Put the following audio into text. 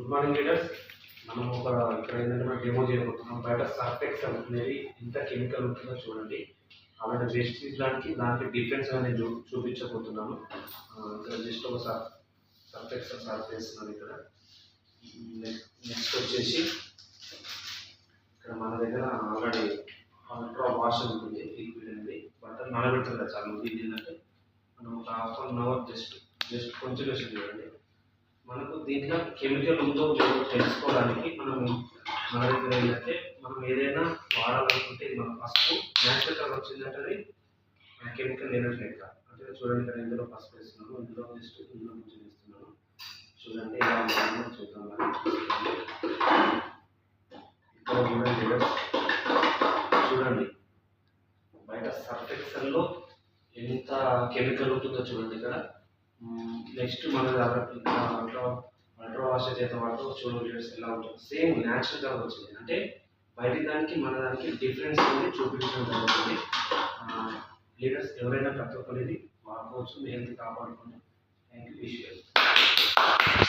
Good morning leaders. మనం ఇక్కడ ఏంటంటే మనం డెమో చేయబోతున్నాం. బయట సర్ఫెక్స్ అనేది ఎంత కెమికల్ ఉంటుందో చూడండి. అలాంటి వేస్ట్ దానికి డిఫరెన్స్ నేను చూపించబోతున్నాను. ఇక్కడ జస్ట్ ఒక సర్ఫెక్స్ సర్ఫ్ వేస్తున్నాను. ఇక్కడ నెక్స్ట్ వచ్చేసి ఇక్కడ మన దగ్గర ఆల్రెడీ అల్ట్రా వాష్ ఉంటుంది. లిక్విడ్ అనేది బట్టలు నానబెడుతుంది కదా చాలా మంది. ఏంటంటే మనం ఒక ½ అవర్ జస్ట్ కొంచెం వేసి చూడండి. మనకు దీంట్లో కెమికల్ ఉందో లేదో తెలుసుకోవడానికి మన దగ్గర ఏంటంటే మనం ఏదైనా వాడాలనుకుంటే మన పసుపు న్యాచురల్ కలర్ వచ్చిందంటే అది కెమికల్ లేనట్టు లెక్క. అంటే చూడండి, ఇక్కడ ఇందులో పసుపు వేస్తున్నాను, ఇందులో కొంచెం వేస్తున్నాను. చూడండి ఎలా ఉంటుందో చూద్దాం. ఇక్కడ చూడండి బయట సర్ఫెక్సల్లో ఎంత కెమికల్ ఉంటుందో చూడండి. ఇక్కడ నెక్స్ట్ మన అల్ట్రా వాష్ చేత వాటితో చూడండి ఎలా ఉంటుంది. సేమ్ న్యాచురల్గా వచ్చింది. అంటే బయట దానికి మన దానికి డిఫరెన్స్ అనేది చూపించడం జరుగుతుంది. లీడర్స్ ఎవరైనా ప్రతి ఒక్కరిది వాడుకోవచ్చు. మీ హెల్త్ కాపాడుకోండి. Thank you. Wish you.